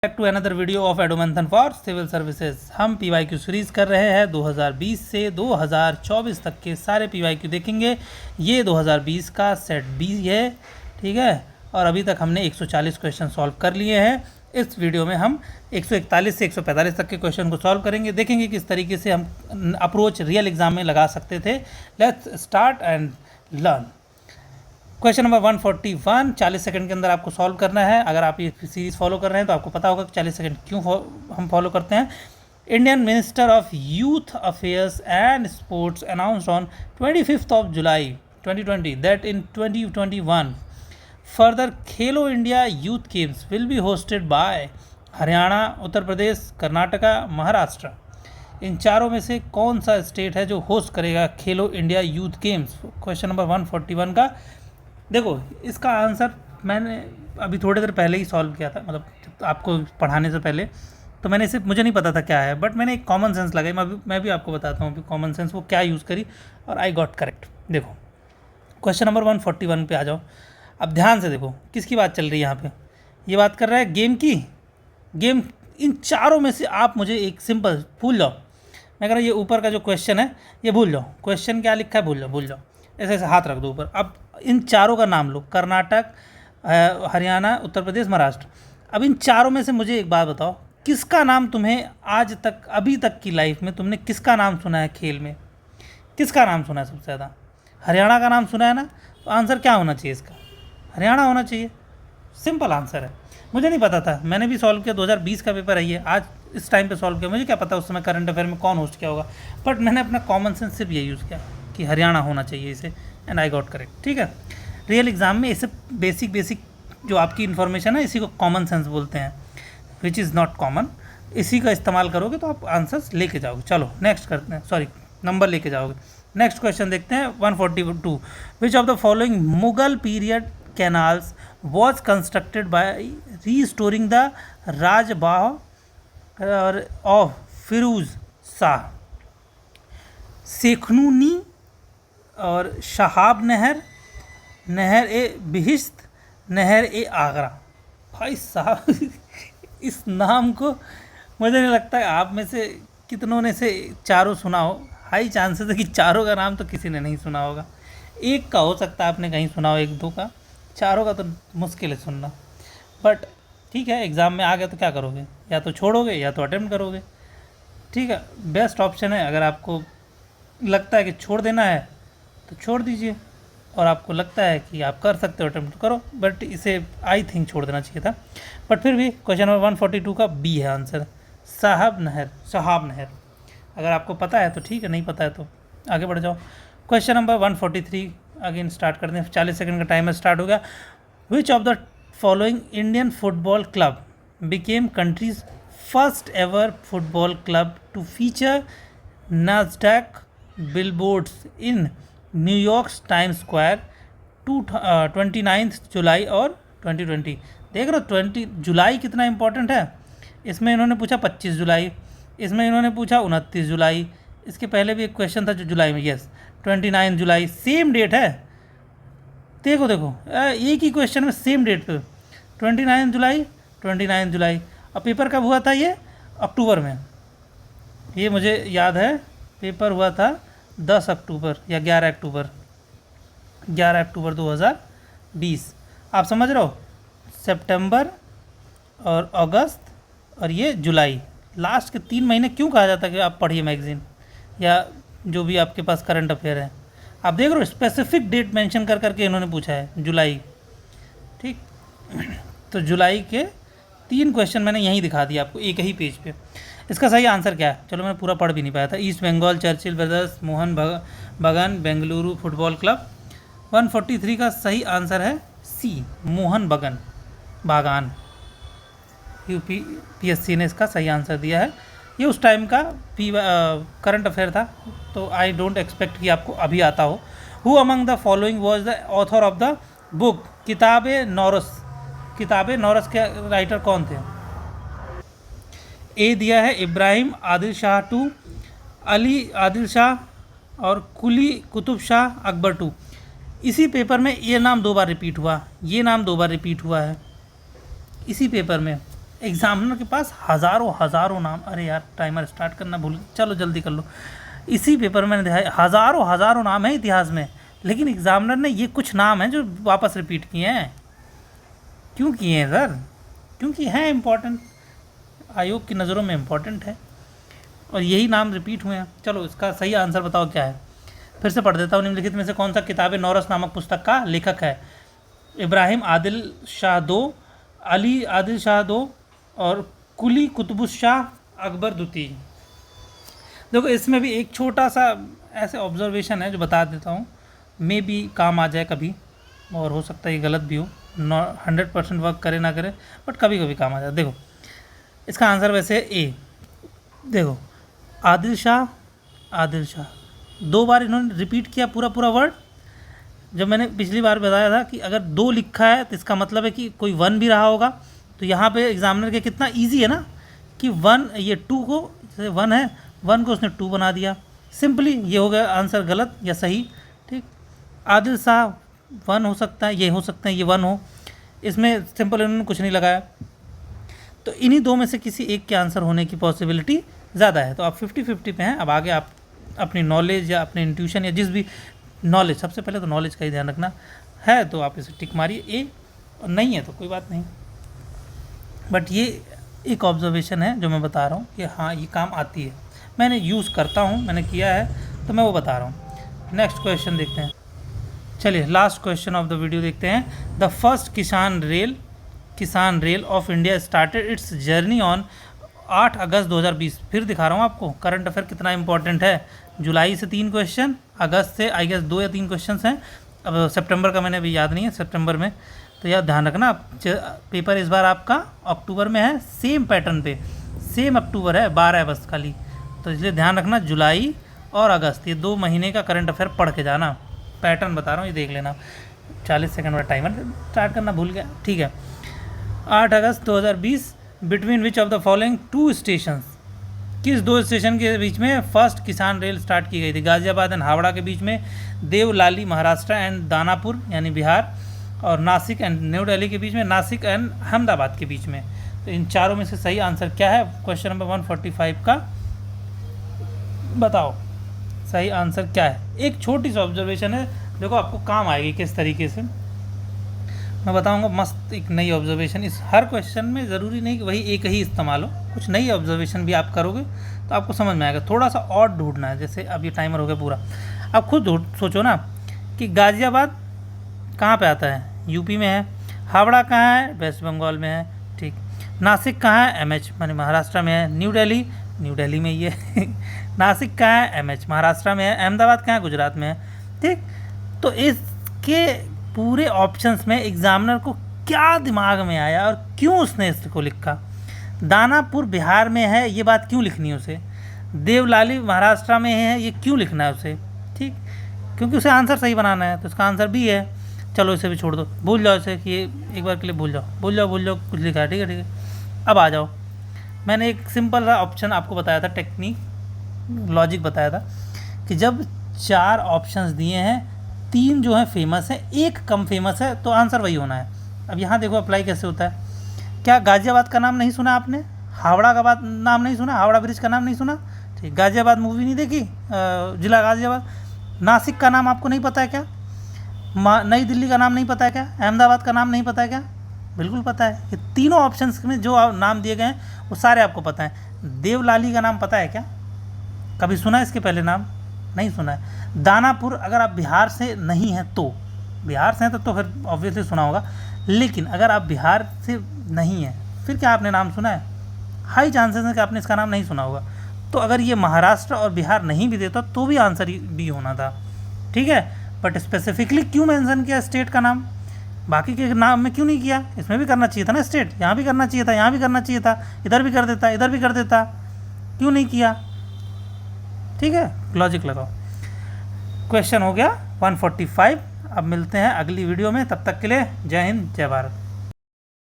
Back to another video of एडोमेंथन for civil services. हम PYQ series कर रहे हैं 2020 से 2024 तक के सारे पीवाईक्यू देखेंगे। ये 2020 का सेट बी है, ठीक है। और अभी तक हमने 140 क्वेश्चन सॉल्व कर लिए हैं। इस वीडियो में हम 141 से 145 तक के क्वेश्चन को सॉल्व करेंगे, देखेंगे किस तरीके से हम अप्रोच रियल एग्जाम में लगा सकते थे। Let's start and learn. Question number 141, 40 second के अंदर आपको सॉल्व करना है। अगर आप ये सीरीज़ फॉलो कर रहे हैं तो आपको पता होगा कि 40 सेकंड क्यों हम फॉलो करते हैं। Indian minister of youth affairs and sports announced on 25th of July 2020 that in 2021 further Khelo India youth games will be hosted by Haryana, Uttar Pradesh, Karnataka, Maharashtra. इन चारों में से कौन सा स्टेट है जो होस्ट करेगा खेलो India youth games? Question number 141 का देखो, इसका आंसर मैंने अभी थोड़ी देर पहले ही सॉल्व किया था, मतलब आपको पढ़ाने से पहले। तो मैंने इसे, मुझे नहीं पता था क्या है, बट मैंने एक कॉमन सेंस लगाई। मैं भी आपको बताता हूँ कि कॉमन सेंस वो क्या यूज़ करी और आई गॉट करेक्ट। देखो क्वेश्चन नंबर 141 पे आ जाओ। अब ध्यान से देखो किसकी बात चल रही है यहाँ पे। ये बात कर रहा है गेम की। गेम इन चारों में से आप मुझे एक सिंपल भूल जाओ। मैं कह रहा हूँ ये ऊपर का जो क्वेश्चन है ये भूल जाओ। क्वेश्चन क्या लिखा है भूल जाओ। ऐसे ऐसे हाथ रख दो ऊपर। अब इन चारों का नाम लो, कर्नाटक, हरियाणा, उत्तर प्रदेश, महाराष्ट्र। अब इन चारों में से मुझे एक बात बताओ, किसका नाम तुम्हें आज तक, अभी तक की लाइफ में तुमने किसका नाम सुना है खेल में? किसका नाम सुना है सबसे ज़्यादा? हरियाणा का नाम सुना है ना? तो आंसर क्या होना चाहिए इसका? हरियाणा होना चाहिए। सिंपल आंसर है। मुझे नहीं पता था, मैंने भी सॉल्व किया। 2020 का पेपर है ये, आज इस टाइम पे सॉल्व किया। मुझे क्या पता उस समय करंट अफेयर में कौन होस्ट किया होगा, बट मैंने अपना कॉमन सेंस सिर्फ ये यूज़ किया कि हरियाणा होना चाहिए इसे, एंड आई गॉट करेक्ट। ठीक है, रियल एग्जाम में इसे बेसिक जो आपकी इन्फॉर्मेशन है इसी को कॉमन सेंस बोलते हैं, विच इज़ नॉट कॉमन। इसी का इस्तेमाल करोगे तो आप आंसर्स लेके जाओगे। चलो नेक्स्ट करते हैं, सॉरी नंबर लेके जाओगे। नेक्स्ट क्वेश्चन देखते हैं 142। Which of the following Mughal period canals was constructed by restoring the Rajbah of Firoz Shah? Sheikhnuni और शहाब नहर, नहर ए बिहिश्त, नहर ए आगरा। भाई साहब इस नाम को मुझे नहीं लगता है आप में से कितनों ने से चारों सुना हो। हाई चांसेस है कि चारों का नाम तो किसी ने नहीं सुना होगा। एक का हो सकता है आपने कहीं सुना हो, एक दो का, चारों का तो मुश्किल है सुनना। बट ठीक है, एग्ज़ाम में आ गया तो क्या करोगे, या तो छोड़ोगे या तो अटेम्प्ट करोगे। ठीक है, बेस्ट ऑप्शन है। अगर आपको लगता है कि छोड़ देना है तो छोड़ दीजिए, और आपको लगता है कि आप कर सकते हो अटेम्प्ट करो, बट इसे आई थिंक छोड़ देना चाहिए था। बट फिर भी क्वेश्चन नंबर 142 का बी है आंसर, साहब नहर, शहाब नहर। अगर आपको पता है तो ठीक है, नहीं पता है तो आगे बढ़ जाओ। क्वेश्चन नंबर 143 अगेन स्टार्ट करते हैं। 40 सेकंड का टाइमर स्टार्ट हो गया। Which of the following Indian football club became country's first ever football club to feature Nasdaq billboards in New York Times Square 29 July और 2020? देख रहे हो 20 जुलाई कितना इंपॉर्टेंट है। इसमें इन्होंने पूछा 25 जुलाई, इसमें इन्होंने पूछा 29 जुलाई, इसके पहले भी एक क्वेश्चन था जो जुलाई में, यस 29 जुलाई, सेम डेट है। देखो एक ही क्वेश्चन में सेम डेट पे 29 जुलाई 29 जुलाई। अब पेपर कब हुआ था? ये अक्टूबर में, ये मुझे याद है। पेपर हुआ था 10 अक्टूबर या 11 अक्टूबर 2020। आप समझ रहे हो, सितंबर और अगस्त और ये जुलाई, लास्ट के 3 महीने क्यों कहा जाता है कि आप पढ़िए मैगज़ीन या जो भी आपके पास करंट अफेयर है। आप देख रहे हो स्पेसिफिक डेट मेंशन कर करके इन्होंने पूछा है, जुलाई। ठीक, तो जुलाई के 3 क्वेश्चन मैंने यहीं दिखा दिया आपको एक ही पेज पे। इसका सही आंसर क्या है? चलो मैं पूरा पढ़ भी नहीं पाया था। East Bengal Churchill Brothers Mohun Bagan Bengaluru football club. 143 का सही आंसर है सी, मोहन बागान। यूपीएससी ने इसका सही आंसर दिया है। ये उस टाइम का करंट अफेयर था, तो आई डोंट एक्सपेक्ट कि आपको अभी आता हो। Who among the following was the author of the book किताबे नौरस? किताबे नौरस के राइटर कौन थे? ए दिया है इब्राहिम आदिल शाह टू, अली आदिल शाह और कुली कुतुब शाह अकबर टू। इसी पेपर में ये नाम 2 बार रिपीट हुआ, ये नाम 2 बार रिपीट हुआ है इसी पेपर में। एग्जामिनर के पास हज़ारों नाम, अरे यार टाइमर स्टार्ट करना भूल, चलो जल्दी कर लो। इसी पेपर में मैंने देखा हज़ारों नाम है इतिहास में, लेकिन एग्जामिनर ने ये कुछ नाम हैं जो वापस रिपीट किए हैं। क्यों किए हैं सर? क्योंकि हैं इम्पोर्टेंट, आयोग की नज़रों में इम्पोर्टेंट है, और यही नाम रिपीट हुए हैं। चलो इसका सही आंसर बताओ क्या है, फिर से पढ़ देता हूँ। निम्नलिखित में से कौन सा किताब नौरस नामक पुस्तक का लेखक है? इब्राहिम आदिल शाह दो, अली आदिल शाह दो, और कुली कुतुबुश शाह अकबर द्वितीय। देखो इसमें भी एक छोटा सा ऐसे ऑब्जर्वेशन है जो बता देता हूँ, मे भी काम आ जाए कभी, और हो सकता है ये गलत भी हो, 100% वर्क करे ना करे, बट कभी कभी काम आ जाए। देखो इसका आंसर वैसे ए, देखो आदिल शाह 2 बार इन्होंने रिपीट किया पूरा वर्ड। जब मैंने पिछली बार बताया था कि अगर 2 लिखा है तो इसका मतलब है कि कोई 1 भी रहा होगा, तो यहाँ पे एग्जामिनर के कितना इजी है ना कि 1, ये 2 को, जैसे 1 है 1 को उसने 2 बना दिया, सिंपली ये हो गया आंसर गलत या सही। ठीक, आदिल शाह 1 हो सकता है, ये हो सकता है ये 1 हो, इसमें सिंपल इन्होंने कुछ नहीं लगाया, तो इन्हीं 2 में से किसी एक के आंसर होने की पॉसिबिलिटी ज़्यादा है। तो आप 50-50 पे हैं। अब आगे आप अपनी नॉलेज या अपने इंट्यूशन या जिस भी नॉलेज, सबसे पहले तो नॉलेज का ही ध्यान रखना है, तो आप इसे टिक मारिए ए, और नहीं है तो कोई बात नहीं। बट ये एक ऑब्जर्वेशन है जो मैं बता रहा हूँ कि हाँ ये काम आती है, मैंने यूज़ करता हूँ, मैंने किया है, तो मैं वो बता रहा हूँ। नेक्स्ट क्वेश्चन देखते हैं। चलिए last question of the video देखते हैं। द फर्स्ट किसान rail of India started it's journey on 8 अगस्त 2020। फिर दिखा रहा हूँ आपको करंट अफेयर कितना इंपॉर्टेंट है। जुलाई से 3 क्वेश्चन, अगस्त से आई गेस 2 या 3 क्वेश्चन हैं, अब सितंबर का मैंने अभी याद नहीं है, सितंबर में, तो यार ध्यान रखना। पेपर इस बार आपका अक्टूबर में है, सेम पैटर्न पे, सेम अक्टूबर है, 12 अगस्त खाली, तो इसलिए ध्यान रखना जुलाई और अगस्त, ये 2 महीने का करंट अफेयर पढ़ के जाना। पैटर्न बता रहा हूँ, ये देख लेना। 40 सेकंड वाला टाइमर स्टार्ट करना भूल गया, ठीक है। 8 अगस्त 2020, between which of the following 2 station, किस 2 स्टेशन के बीच में फर्स्ट किसान रेल स्टार्ट की गई थी? गाज़ियाबाद एंड हावड़ा के बीच में, देवलाली महाराष्ट्र एंड दानापुर यानी बिहार, और नासिक एंड न्यू दिल्ली के बीच में, नासिक एंड अहमदाबाद के बीच में। तो इन चारों में से सही आंसर क्या है? क्वेश्चन नंबर 145 का बताओ सही आंसर क्या है। एक छोटी सी ऑब्जर्वेशन है, देखो आपको काम आएगी किस तरीके से, मैं बताऊंगा। मस्त एक नई ऑब्जर्वेशन, इस हर क्वेश्चन में ज़रूरी नहीं कि वही एक ही इस्तेमाल हो, कुछ नई ऑब्जर्वेशन भी आप करोगे तो आपको समझ में आएगा। थोड़ा सा और ढूंढना है, जैसे अब ये टाइमर हो गया पूरा, आप खुद सोचो ना कि गाज़ियाबाद कहाँ पे आता है? यूपी में है। हावड़ा कहाँ है? वेस्ट बंगाल में है, ठीक। नासिक कहाँ है? एमएच माने महाराष्ट्र में है। न्यू दिल्ली में ही है नासिक कहाँ है? एमएच महाराष्ट्र में है। अहमदाबाद कहाँ है? गुजरात में है, ठीक। तो इसके पूरे ऑप्शंस में एग्जामिनर को क्या दिमाग में आया और क्यों उसने इसको लिखा? दानापुर बिहार में है, ये बात क्यों लिखनी है उसे? देवलाली महाराष्ट्र में है, ये क्यों लिखना है उसे? ठीक, क्योंकि उसे आंसर सही बनाना है, तो इसका आंसर भी है। चलो इसे भी छोड़ दो, भूल जाओ इसे, कि एक बार के लिए भूल जाओ कुछ लिखा है, ठीक है। अब आ जाओ, मैंने एक सिंपल सा ऑप्शन आपको बताया था, टेक्निक लॉजिक बताया था कि जब 4 ऑप्शंस दिए हैं, 3 जो है फेमस है, 1 कम फेमस है, तो आंसर वही होना है। अब यहाँ देखो अप्लाई कैसे होता है। क्या गाज़ियाबाद का नाम नहीं सुना आपने? हावड़ा का नाम नहीं सुना? हावड़ा ब्रिज का नाम नहीं सुना? ठीक, गाज़ियाबाद मूवी नहीं देखी? जिला गाज़ियाबाद। नासिक का नाम आपको नहीं पता है क्या? नई दिल्ली का नाम नहीं पता है क्या? अहमदाबाद का नाम नहीं पता है क्या? बिल्कुल पता है। ये तीनों ऑप्शंस में जो नाम दिए गए हैं वो सारे आपको पता है। देवलाली का नाम पता है क्या? कभी सुना है इसके पहले नाम? नहीं सुना है। दानापुर अगर आप बिहार से नहीं हैं, तो बिहार से हैं तो फिर ऑब्वियसली सुना होगा, लेकिन अगर आप बिहार से नहीं हैं फिर क्या आपने नाम सुना है? हाई चांसेस है कि आपने इसका नाम नहीं सुना होगा। तो अगर ये महाराष्ट्र और बिहार नहीं भी देता तो भी आंसर बी होना था, ठीक है। बट स्पेसिफिकली क्यों मेंशन किया स्टेट का नाम? बाकी के नाम में क्यों नहीं किया? इसमें भी करना चाहिए था ना स्टेट, यहाँ भी करना चाहिए था, यहाँ भी करना चाहिए था, इधर भी कर देता, इधर भी कर देता, क्यों नहीं किया? ठीक है, लॉजिक लगाओ। क्वेश्चन हो गया 145। अब मिलते हैं अगली वीडियो में, तब तक के लिए जय हिंद जय भारत।